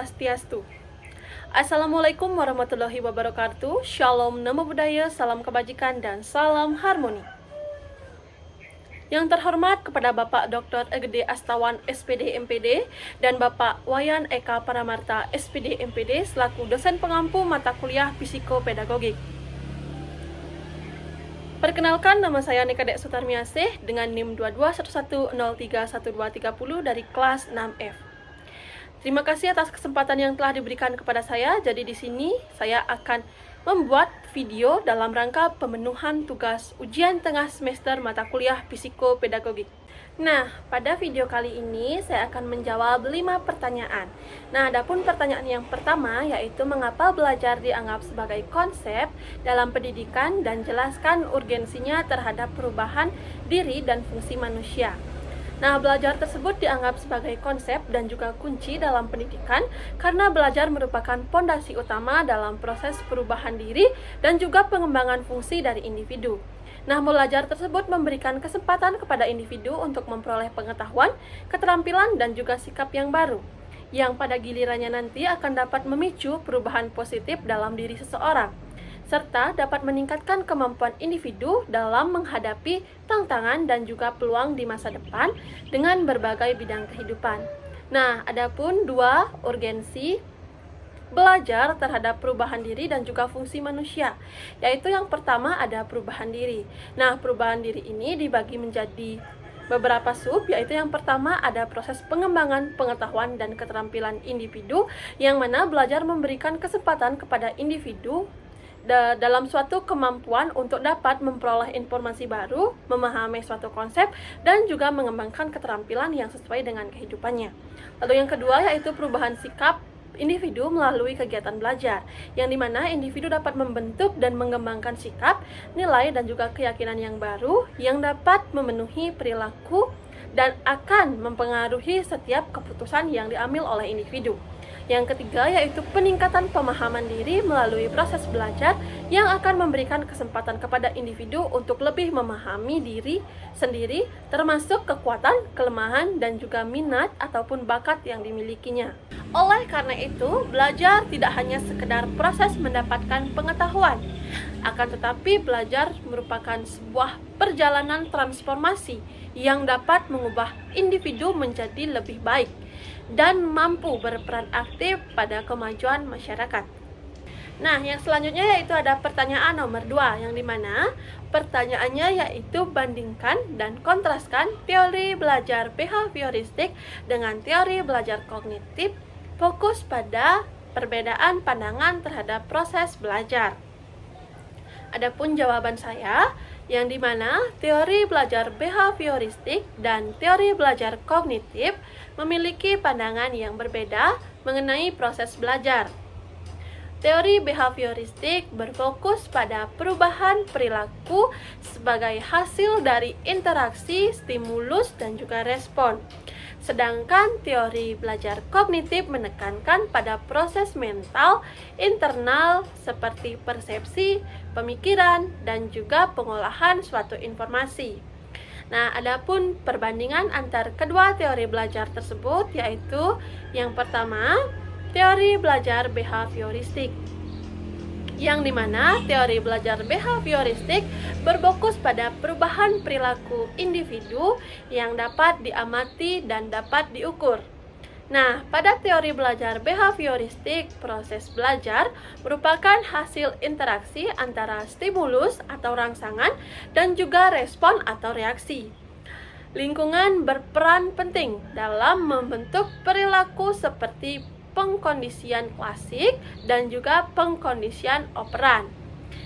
Swastiastu. Assalamualaikum warahmatullahi wabarakatuh. Shalom, namo buddhaya, salam kebajikan, dan salam harmoni. Yang terhormat kepada Bapak Dr. Egede Astawan SPD MPD dan Bapak Wayan Eka Paramarta SPD MPD selaku dosen pengampu mata kuliah psikopedagogik. Perkenalkan, nama saya Nikadek Sutarmiasih dengan NIM 2211031230 dari kelas 6F. Terima kasih atas kesempatan yang telah diberikan kepada saya. Jadi di sini saya akan membuat video dalam rangka pemenuhan tugas ujian tengah semester mata kuliah psikopedagogik. Nah, pada video kali ini saya akan menjawab 5 pertanyaan. Nah, adapun pertanyaan yang pertama yaitu mengapa belajar dianggap sebagai konsep dalam pendidikan dan jelaskan urgensinya terhadap perubahan diri dan fungsi manusia. Nah, belajar tersebut dianggap sebagai konsep dan juga kunci dalam pendidikan karena belajar merupakan pondasi utama dalam proses perubahan diri dan juga pengembangan fungsi dari individu. Nah, belajar tersebut memberikan kesempatan kepada individu untuk memperoleh pengetahuan, keterampilan, dan juga sikap yang baru, yang pada gilirannya nanti akan dapat memicu perubahan positif dalam diri seseorang, serta dapat meningkatkan kemampuan individu dalam menghadapi tantangan dan juga peluang di masa depan dengan berbagai bidang kehidupan. Nah, adapun 2 urgensi belajar terhadap perubahan diri dan juga fungsi manusia, yaitu yang pertama ada perubahan diri. Nah, perubahan diri ini dibagi menjadi beberapa sub, yaitu yang pertama ada proses pengembangan pengetahuan dan keterampilan individu, yang mana belajar memberikan kesempatan kepada individu dalam suatu kemampuan untuk dapat memperoleh informasi baru, memahami suatu konsep, dan juga mengembangkan keterampilan yang sesuai dengan kehidupannya. Lalu yang kedua yaitu perubahan sikap individu melalui kegiatan belajar, yang dimana individu dapat membentuk dan mengembangkan sikap, nilai, dan juga keyakinan yang baru yang dapat memenuhi perilaku dan akan mempengaruhi setiap keputusan yang diambil oleh individu. Yang ketiga yaitu peningkatan pemahaman diri melalui proses belajar yang akan memberikan kesempatan kepada individu untuk lebih memahami diri sendiri, termasuk kekuatan, kelemahan, dan juga minat ataupun bakat yang dimilikinya. Oleh karena itu, belajar tidak hanya sekedar proses mendapatkan pengetahuan, akan tetapi belajar merupakan sebuah perjalanan transformasi yang dapat mengubah individu menjadi lebih baik dan mampu berperan aktif pada kemajuan masyarakat. Nah, yang selanjutnya yaitu ada pertanyaan nomor 2, yang dimana pertanyaannya yaitu bandingkan dan kontraskan teori belajar behavioristik dengan teori belajar kognitif, fokus pada perbedaan pandangan terhadap proses belajar. Adapun jawaban saya, yang dimana teori belajar behavioristik dan teori belajar kognitif memiliki pandangan yang berbeda mengenai proses belajar. Teori behavioristik berfokus pada perubahan perilaku sebagai hasil dari interaksi, stimulus, dan juga respon. Sedangkan teori belajar kognitif menekankan pada proses mental internal seperti persepsi, pemikiran, dan juga pengolahan suatu informasi. Nah, adapun perbandingan antar kedua teori belajar tersebut yaitu yang pertama, teori belajar behavioristik, yang dimana teori belajar behavioristik berfokus pada perubahan perilaku individu yang dapat diamati dan dapat diukur. Nah, pada teori belajar behavioristik, proses belajar merupakan hasil interaksi antara stimulus atau rangsangan dan juga respon atau reaksi. Lingkungan berperan penting dalam membentuk perilaku seperti pengkondisian klasik dan juga pengkondisian operan.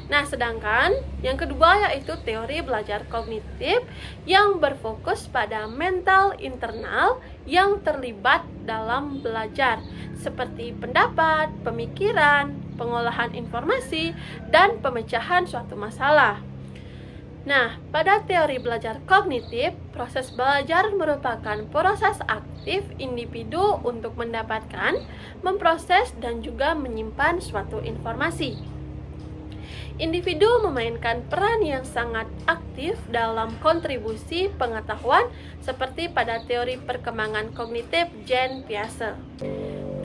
Nah, sedangkan yang kedua yaitu teori belajar kognitif yang berfokus pada mental internal yang terlibat dalam belajar seperti pendapat, pemikiran, pengolahan informasi, dan pemecahan suatu masalah. Nah, pada teori belajar kognitif, proses belajar merupakan proses aktif individu untuk mendapatkan, memproses, dan juga menyimpan suatu informasi. Individu memainkan peran yang sangat aktif dalam kontribusi pengetahuan seperti pada teori perkembangan kognitif Jean Piaget.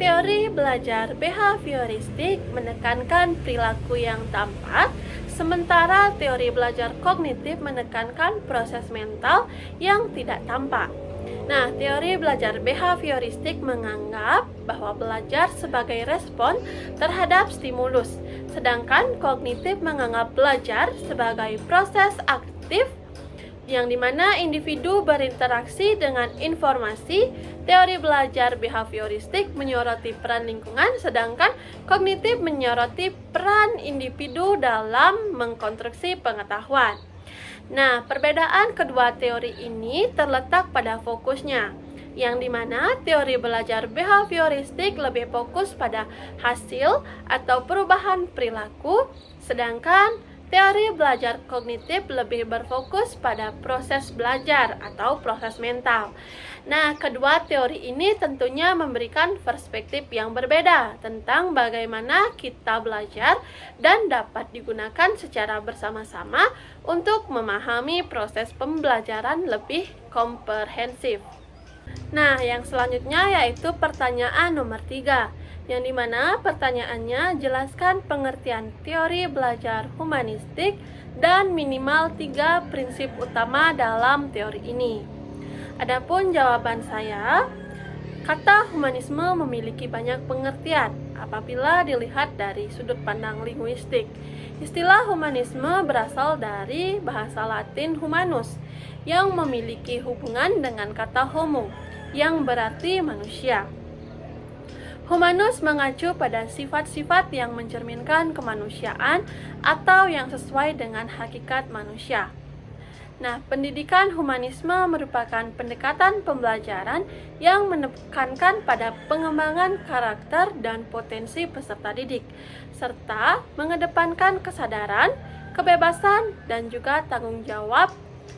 Teori belajar behavioristik menekankan perilaku yang tampak, sementara teori belajar kognitif menekankan proses mental yang tidak tampak. Nah, teori belajar behavioristik menganggap bahwa belajar sebagai respon terhadap stimulus, sedangkan kognitif menganggap belajar sebagai proses aktif yang dimana individu berinteraksi dengan informasi. Teori belajar behavioristik menyoroti peran lingkungan, sedangkan kognitif menyoroti peran individu dalam mengkonstruksi pengetahuan. Nah, perbedaan kedua teori ini terletak pada fokusnya, yang dimana teori belajar behavioristik lebih fokus pada hasil atau perubahan perilaku, sedangkan teori belajar kognitif lebih berfokus pada proses belajar atau proses mental. Nah, kedua teori ini tentunya memberikan perspektif yang berbeda tentang bagaimana kita belajar dan dapat digunakan secara bersama-sama untuk memahami proses pembelajaran lebih komprehensif. Nah, yang selanjutnya yaitu pertanyaan nomor 3, yang dimana pertanyaannya jelaskan pengertian teori belajar humanistik dan minimal 3 prinsip utama dalam teori ini. Adapun jawaban saya, kata humanisme memiliki banyak pengertian apabila dilihat dari sudut pandang linguistik. Istilah humanisme berasal dari bahasa Latin humanus yang memiliki hubungan dengan kata homo yang berarti manusia. Humanus mengacu pada sifat-sifat yang mencerminkan kemanusiaan atau yang sesuai dengan hakikat manusia. Nah, pendidikan humanisme merupakan pendekatan pembelajaran yang menekankan pada pengembangan karakter dan potensi peserta didik, serta mengedepankan kesadaran, kebebasan, dan juga tanggung jawab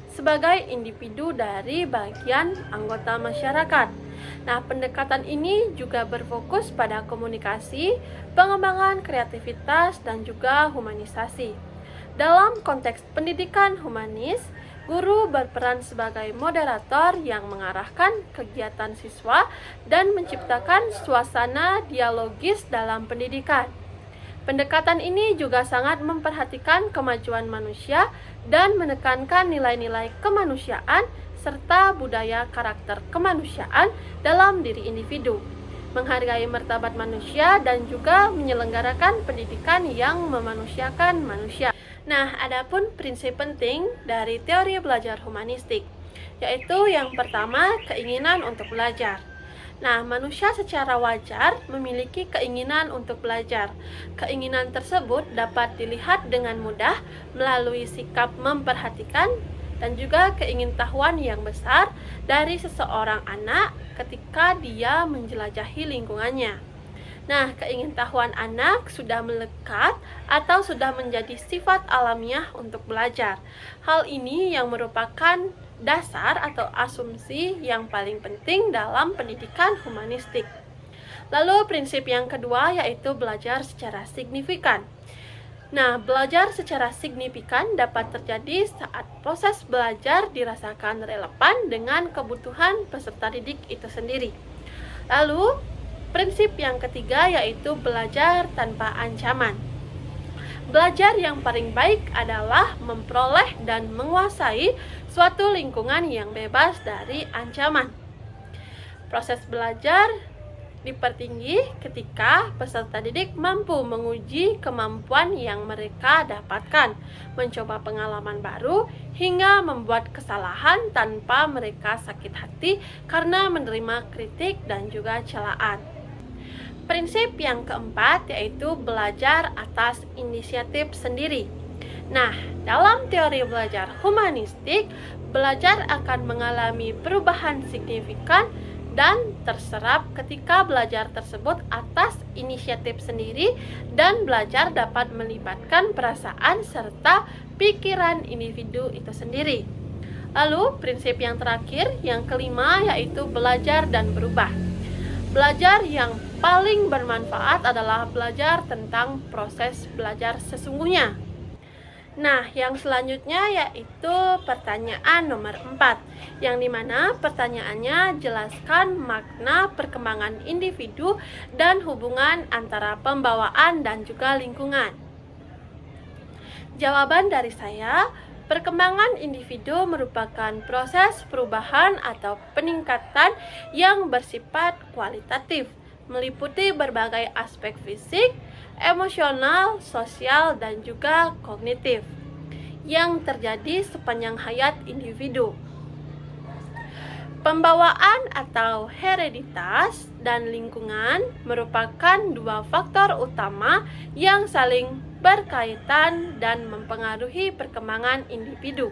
sebagai individu dari bagian anggota masyarakat. Nah, pendekatan ini juga berfokus pada komunikasi, pengembangan kreativitas, dan juga humanisasi. Dalam konteks pendidikan humanis, guru berperan sebagai moderator yang mengarahkan kegiatan siswa dan menciptakan suasana dialogis dalam pendidikan. Pendekatan ini juga sangat memperhatikan kemajuan manusia dan menekankan nilai-nilai kemanusiaan serta budaya karakter kemanusiaan dalam diri individu, menghargai martabat manusia dan juga menyelenggarakan pendidikan yang memanusiakan manusia. Nah, adapun prinsip penting dari teori belajar humanistik, yaitu yang pertama, keinginan untuk belajar. Nah, manusia secara wajar memiliki keinginan untuk belajar. Keinginan tersebut dapat dilihat dengan mudah melalui sikap memperhatikan dan juga keingintahuan yang besar dari seseorang anak ketika dia menjelajahi lingkungannya. Nah, keingintahuan anak sudah melekat atau sudah menjadi sifat alamiah untuk belajar. Hal ini yang merupakan dasar atau asumsi yang paling penting dalam pendidikan humanistik. Lalu prinsip yang kedua yaitu belajar secara signifikan. Nah, belajar secara signifikan dapat terjadi saat proses belajar dirasakan relevan dengan kebutuhan peserta didik itu sendiri. Lalu, prinsip yang ketiga yaitu belajar tanpa ancaman. Belajar yang paling baik adalah memperoleh dan menguasai suatu lingkungan yang bebas dari ancaman. Proses belajar dipertinggi ketika peserta didik mampu menguji kemampuan yang mereka dapatkan, mencoba pengalaman baru, hingga membuat kesalahan tanpa mereka sakit hati karena menerima kritik dan juga celaan. Prinsip yang keempat yaitu belajar atas inisiatif sendiri. Nah, dalam teori belajar humanistik, belajar akan mengalami perubahan signifikan dan terserap ketika belajar tersebut atas inisiatif sendiri, dan belajar dapat melibatkan perasaan serta pikiran individu itu sendiri. Lalu, prinsip yang terakhir, yang kelima, yaitu belajar dan berubah. Belajar yang paling bermanfaat adalah belajar tentang proses belajar sesungguhnya. Nah, yang selanjutnya yaitu pertanyaan nomor 4, yang dimana pertanyaannya jelaskan makna perkembangan individu dan hubungan antara pembawaan dan juga lingkungan. Jawaban dari saya, perkembangan individu merupakan proses perubahan atau peningkatan yang bersifat kualitatif, meliputi berbagai aspek fisik, emosional, sosial, dan juga kognitif yang terjadi sepanjang hayat individu. Pembawaan atau hereditas dan lingkungan merupakan dua faktor utama yang saling berkaitan dan mempengaruhi perkembangan individu.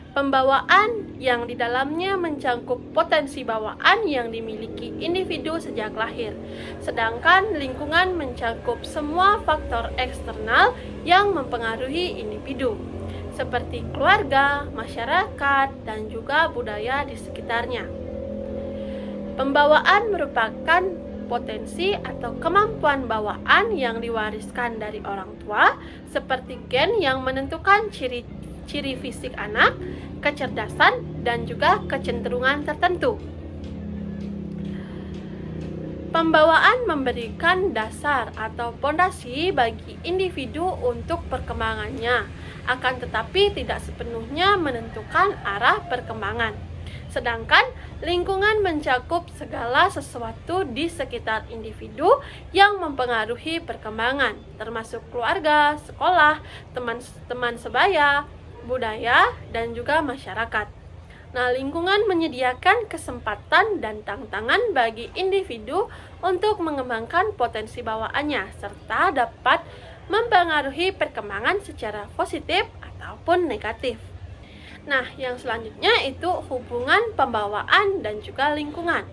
Pembawaan yang di dalamnya mencangkup potensi bawaan yang dimiliki individu sejak lahir, sedangkan lingkungan mencangkup semua faktor eksternal yang mempengaruhi individu, seperti keluarga, masyarakat, dan juga budaya di sekitarnya. Pembawaan merupakan potensi atau kemampuan bawaan yang diwariskan dari orang tua, seperti gen yang menentukan ciri fisik anak, kecerdasan, dan juga kecenderungan tertentu. Pembawaan memberikan dasar atau pondasi bagi individu untuk perkembangannya, akan tetapi tidak sepenuhnya menentukan arah perkembangan. Sedangkan lingkungan mencakup segala sesuatu di sekitar individu yang mempengaruhi perkembangan, termasuk keluarga, sekolah, teman-teman sebaya, budaya, dan juga masyarakat. Nah, lingkungan menyediakan kesempatan dan tantangan bagi individu untuk mengembangkan potensi bawaannya, serta dapat mempengaruhi perkembangan secara positif ataupun negatif. Nah, yang selanjutnya itu hubungan pembawaan dan juga lingkungan.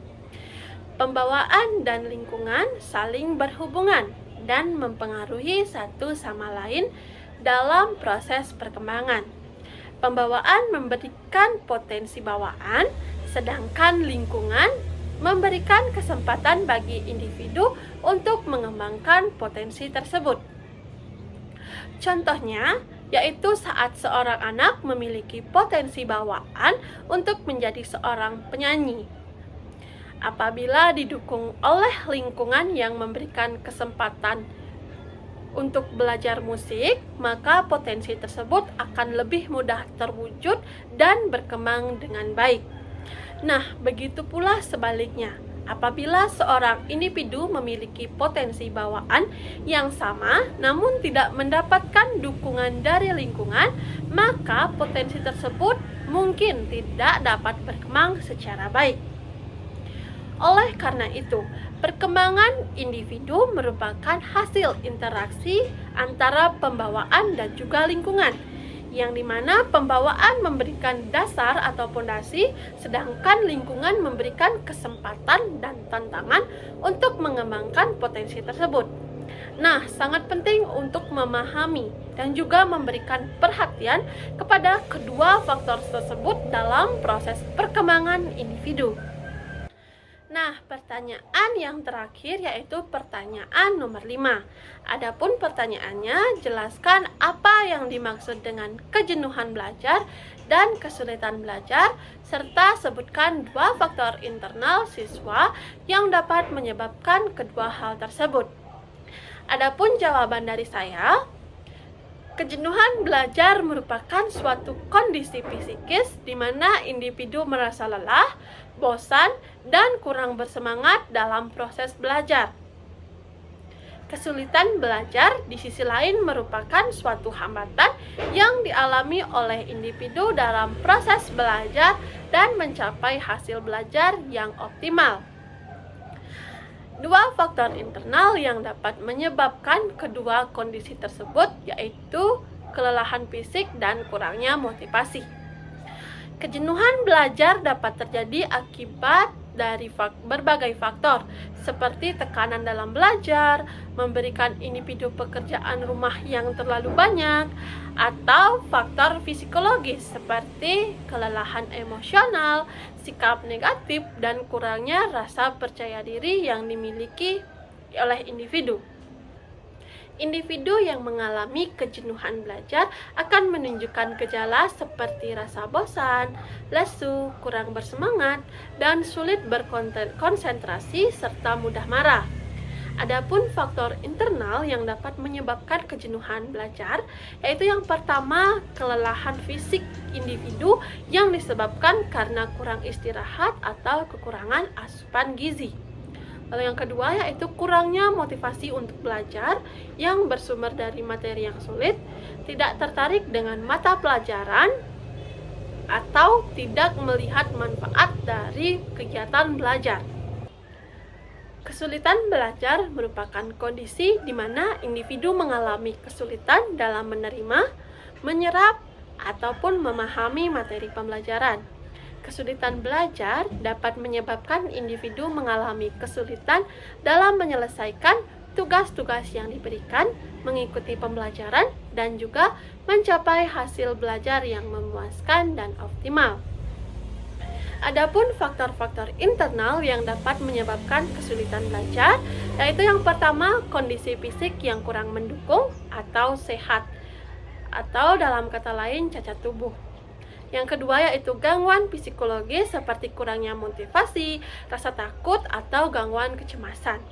Pembawaan dan lingkungan saling berhubungan dan mempengaruhi satu sama lain dalam proses perkembangan. Pembawaan memberikan potensi bawaan, sedangkan lingkungan memberikan kesempatan bagi individu untuk mengembangkan potensi tersebut. Contohnya, yaitu saat seorang anak memiliki potensi bawaan untuk menjadi seorang penyanyi. Apabila didukung oleh lingkungan yang memberikan kesempatan untuk belajar musik, maka potensi tersebut akan lebih mudah terwujud dan berkembang dengan baik. Nah, begitu pula sebaliknya. Apabila seorang individu memiliki potensi bawaan yang sama namun tidak mendapatkan dukungan dari lingkungan, maka potensi tersebut mungkin tidak dapat berkembang secara baik. Oleh karena itu, perkembangan individu merupakan hasil interaksi antara pembawaan dan juga lingkungan, yang dimana pembawaan memberikan dasar atau pondasi, sedangkan lingkungan memberikan kesempatan dan tantangan untuk mengembangkan potensi tersebut. Nah, sangat penting untuk memahami dan juga memberikan perhatian kepada kedua faktor tersebut dalam proses perkembangan individu. Nah, pertanyaan yang terakhir yaitu pertanyaan nomor 5. Adapun pertanyaannya, jelaskan apa yang dimaksud dengan kejenuhan belajar dan kesulitan belajar, serta sebutkan dua faktor internal siswa yang dapat menyebabkan kedua hal tersebut. Adapun jawaban dari saya, kejenuhan belajar merupakan suatu kondisi psikis di mana individu merasa lelah, bosan, dan kurang bersemangat dalam proses belajar. Kesulitan belajar di sisi lain merupakan suatu hambatan yang dialami oleh individu dalam proses belajar dan mencapai hasil belajar yang optimal. Dua faktor internal yang dapat menyebabkan kedua kondisi tersebut yaitu kelelahan fisik dan kurangnya motivasi. Kejenuhan belajar dapat terjadi akibat dari berbagai faktor, seperti tekanan dalam belajar, memberikan individu pekerjaan rumah yang terlalu banyak, atau faktor psikologis seperti kelelahan emosional, sikap negatif, dan kurangnya rasa percaya diri yang dimiliki oleh individu. Individu yang mengalami kejenuhan belajar akan menunjukkan gejala seperti rasa bosan, lesu, kurang bersemangat, dan sulit berkonsentrasi serta mudah marah. Adapun faktor internal yang dapat menyebabkan kejenuhan belajar, yaitu yang pertama, kelelahan fisik individu yang disebabkan karena kurang istirahat atau kekurangan asupan gizi. Lalu yang kedua yaitu kurangnya motivasi untuk belajar yang bersumber dari materi yang sulit, tidak tertarik dengan mata pelajaran, atau tidak melihat manfaat dari kegiatan belajar. Kesulitan belajar merupakan kondisi di mana individu mengalami kesulitan dalam menerima, menyerap, ataupun memahami materi pembelajaran. Kesulitan belajar dapat menyebabkan individu mengalami kesulitan dalam menyelesaikan tugas-tugas yang diberikan, mengikuti pembelajaran, dan juga mencapai hasil belajar yang memuaskan dan optimal. Adapun faktor-faktor internal yang dapat menyebabkan kesulitan belajar, yaitu yang pertama, kondisi fisik yang kurang mendukung atau sehat, atau dalam kata lain cacat tubuh. Yang kedua yaitu gangguan psikologis seperti kurangnya motivasi, rasa takut, atau gangguan kecemasan.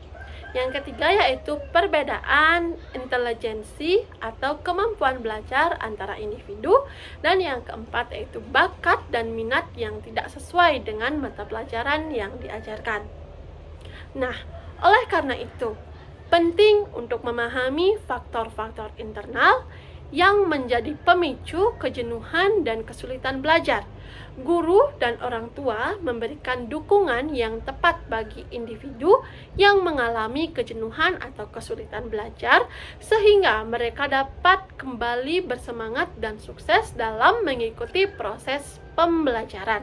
Yang ketiga yaitu perbedaan intelijensi atau kemampuan belajar antara individu. Dan yang keempat yaitu bakat dan minat yang tidak sesuai dengan mata pelajaran yang diajarkan. Nah, oleh karena itu, penting untuk memahami faktor-faktor internal yang menjadi pemicu kejenuhan dan kesulitan belajar. Guru dan orang tua memberikan dukungan yang tepat bagi individu yang mengalami kejenuhan atau kesulitan belajar, sehingga mereka dapat kembali bersemangat dan sukses dalam mengikuti proses pembelajaran.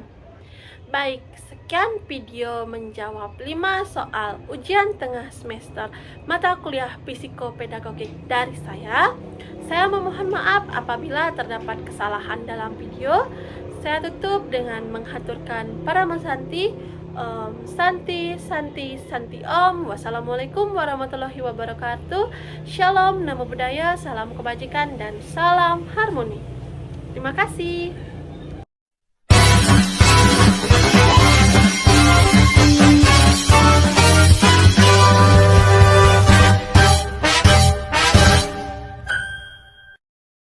Baik, sekian video menjawab 5 soal ujian tengah semester mata kuliah psikopedagogik dari saya. Saya memohon maaf apabila terdapat kesalahan dalam video. Saya tutup dengan menghaturkan para Santi. Santi Om. Wassalamualaikum warahmatullahi wabarakatuh. Shalom, namo buddhaya, salam kebajikan, dan salam harmoni. Terima kasih.